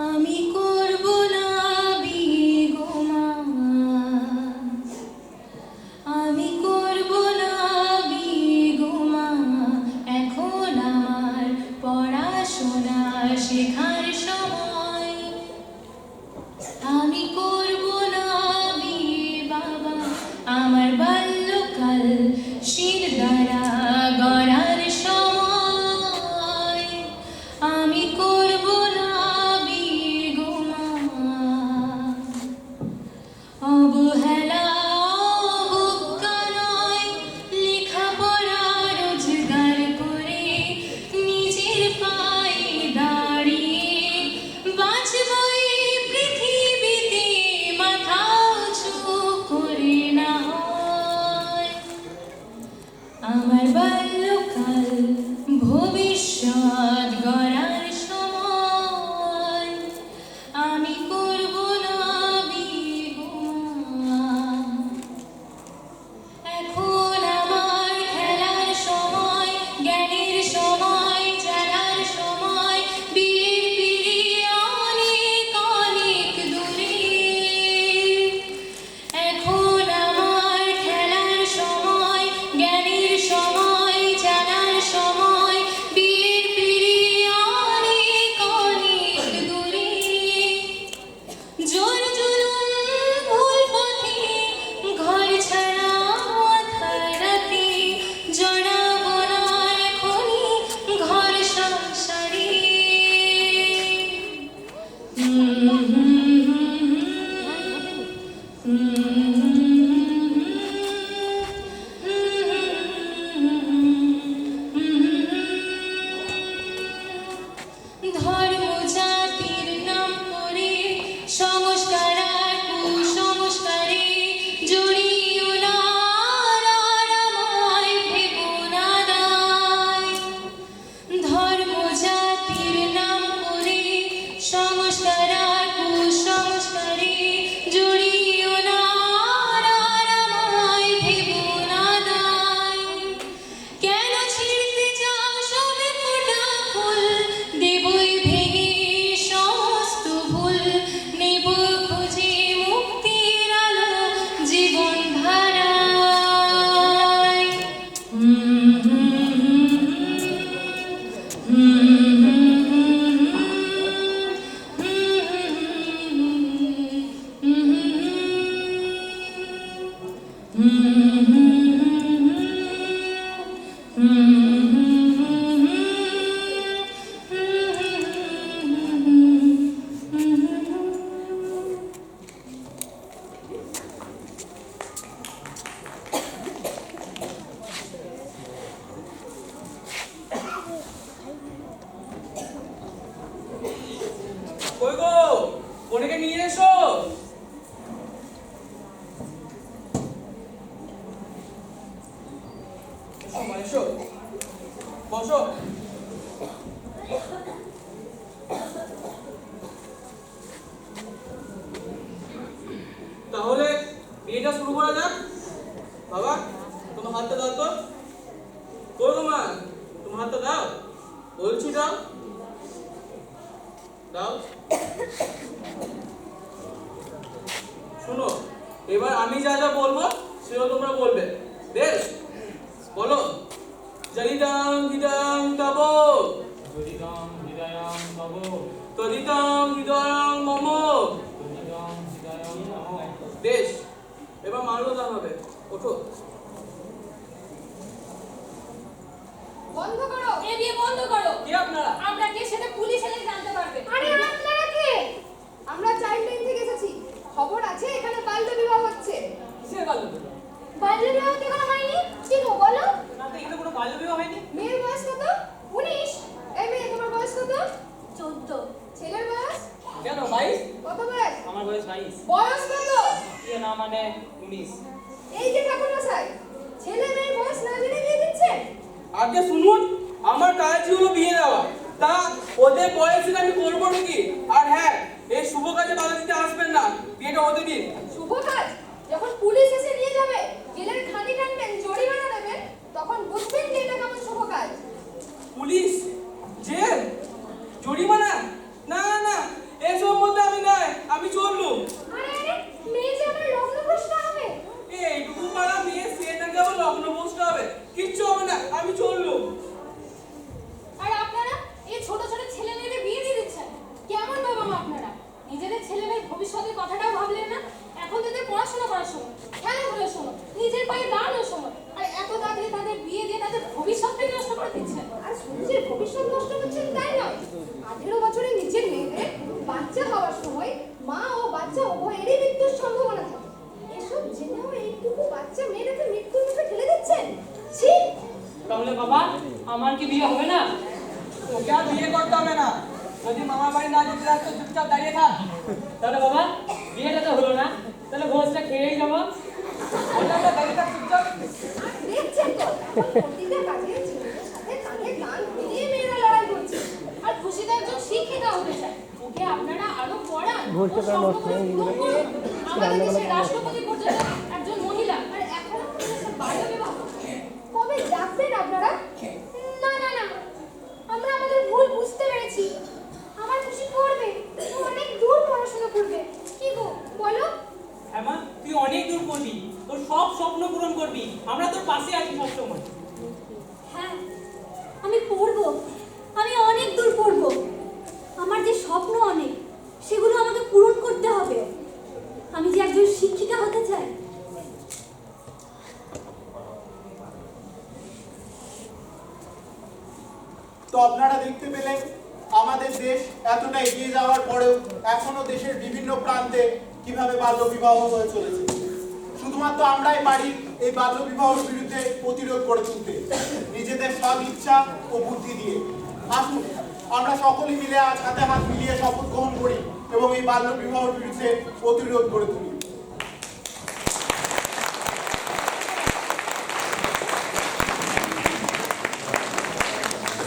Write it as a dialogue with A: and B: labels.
A: আমি করব না বিয়ে গো মা, আমি করব না বিয়ে গো মা, এখন আমার পড়াশোনা শেখার সময়। আমি করব না বিয়ে বাবা, আমার বাল্যকাল শির দ্বারা গড়ার সময়। আমি করব না বিয়ে গো মা, অবহেলা অবজ্ঞা নয়, লেখাপড়া রোজগার করে নিজের পায়ে দাঁড়িয়ে বাঁচব এই পৃথিবীতে, মাথা উঁচু করে না হয়। আমার বাল্যকাল ভবিষ্যৎ গড়ার সময়। আমি করব না বিয়ে গো মা, এখন আমার খেলার সময়, জ্ঞানের সময়, জানার সময়, বিয়ের পিঁড়ি অনেক অনেক দূরে। এখন আমার খেলার সময়, জ্ঞানের সময়, জানার সময়, বিয়ের পিঁড়ি অনেক অনেক দূরে। জোর জুলুম ভুল পথে ঘর ছাড়া আধারাতে, জড়াব না এখনই ঘর সংসারে। ধর্ম জাতির নাম করে সংস্কার আর কুসংস্কারে জড়িও না, আর আমায় ভেবো না দায়। ধর্ম জাতির নাম করে সংস্কার আর কুসংস্কারে জড়িও না, আর আমায় ভেবো না দায়। কেন ছিঁড়তে চাও সবে ফোটা ফুল, দেবই ভেঙে সমস্ত ভুল, নেব খুঁজে মুক্তির আলো জীবন ধারায়।
B: কই গো, ওনাকে নিয়ে এসো। এসো, বসো। তাহলে বিয়েটা শুরু করা যাক। বাবা, তোমার হাতটা দাও তো। কই গো মা, তোমার হাতটা দাও, বলছি দাও দাও। শোনো, এবার আমি যা যা বলবো সেটা তোমরা বলবে, বেশ? বলো। জরিদাং হিদাং তবো,
C: জরিদাং হৃদয়ং তব,
B: তদিতাং হৃদয়ং মম।
C: তদিদাং হৃদয়ং মম।
B: বেশ, এবার মাল্যদান হবে। ওঠো।
D: বন্ধ করো, এই বিয়ে বন্ধ করো।
B: কে আপনারা?
D: আমরা কে সেটা পুলিশ এলে জানতে পারবে। আরে আপনারা কে? আমরা চাইল্ড লাইন থেকে এসেছি। খবর আছে এখানে বাল্য বিবাহ হচ্ছে।
B: কিসের বাল্য বিবাহ?
D: বাল্য বিবাহ তো এখনো হয়নি। কি গো বলো?
B: না তো, এখানে কোনো বাল্য বিবাহ হয়নি।
D: মেয়ের বয়স কত? 19। এই মেয়ে তোমার বয়স কত?
A: 14।
D: ছেলের বয়স?
B: কেন 22?
D: কত বয়স?
C: আমার বয়স 22।
D: বয়স কত?
C: ইয়ে না মানে 19।
D: এই যে ঠাকুর মশাই, ছেলে মেয়ের বয়স না জেনে বিয়ে দিচ্ছেন?
B: আগে শুনুন, আমার কাজ হলো বিয়ে দেওয়া, তা ওদের বয়সে আমি করবো নাকি? আর হ্যাঁ, এই শুভ কাজে বাধা দিতে আসবেন না, বিয়েটা হতে দিন।
D: শুভ কাজ? যখন পুলিশ এসে নিয়ে যাবে নিজের পায়ে দাঁড়ানোর সময় আর এত তাড়াতাড়ি তাদের বিয়ে দিয়ে তাদের ভবিষ্যৎটাকে নষ্ট করে দিচ্ছেন। আর শুধু যে ভবিষ্যৎ নষ্ট করছেন তাই নয়, 18 বছরের নিচের মেয়েদের বাচ্চা হওয়ার সময় মা ও বাচ্চা উভয়েরই মৃত্যুর সম্ভাবনা থাকে। এসব জেনেও এইটুকু বাচ্চা মেয়েটাকে মৃত্যুর মুখে ঠেলে দিচ্ছেন। ছি!
C: তাহলে বাবা আমার কি বিয়ে হবে না?
B: তোকে আর বিয়ে করতে হবে না। যদি মামার বাড়ি না যেতে চাস তো চুপচাপ দাঁড়িয়ে থাক।
C: তাহলে বাবা বিয়েটা তো হলো না, তাহলে ভোজটা খেয়েই যাবো।
B: বললাম না, দাঁড়িয়ে থাক চুপচাপ।
D: আর দেখছেন তো, প্রতিটা কাজে ছেলেদের সাথে কাঁধে কাঁধ মিলিয়ে মেয়েরা লড়াই করছে। আর খুশিতে একজন শিক্ষিকা হতে চায়, ওকে আপনারা আরো পড়ান। ও স্বপ্নগুলো পূরণ করুন। আমাদের দেশের রাষ্ট্রপতি পর্যন্ত একজন মহিলা, আর এখনো পর্যন্ত বাল্যবিবাহ। কবে যাচ্ছেন আপনারা? না না না, আমরা আমাদের ভুল বুঝতে পেরেছি। আমার খুশি করবে, ও অনেক দূর পড়াশোনা করবে। কি গো বলো?
C: হ্যাঁ মা, তুই অনেক দূর পড়বি, তোর সব স্বপ্ন পূরণ করবি, আমরা তোর পাশে আছি সবসময়।
A: হ্যাঁ, আমি পড়বো, আমি অনেক দূর পড়বো। আমার যে স্বপ্ন অনেক, সেগুলো আমাকে পূরণ করতে হবে। আমি যে একজন শিক্ষিকা হতে চাই।
E: তো আপনারা দেখতে পেলেন আমাদের দেশ এতটা এগিয়ে যাওয়ার পরেও এখনো দেশের বিভিন্ন প্রান্তে কিভাবে বাল্যবিবাহ হয়ে চলেছে। শুধুমাত্র আমরাই পারি এই বাল্যবিবাহের বিরুদ্ধে প্রতিরোধ করে তুলতে, নিজেদের সব ইচ্ছা ও বুদ্ধি দিয়ে। আসুন আমরা সকলে মিলে আজ হাতে হাত মিলিয়ে শপথ গ্রহণ করি এবং এই বাল্যবিবাহের বিরুদ্ধে প্রতিরোধ করে তুলি।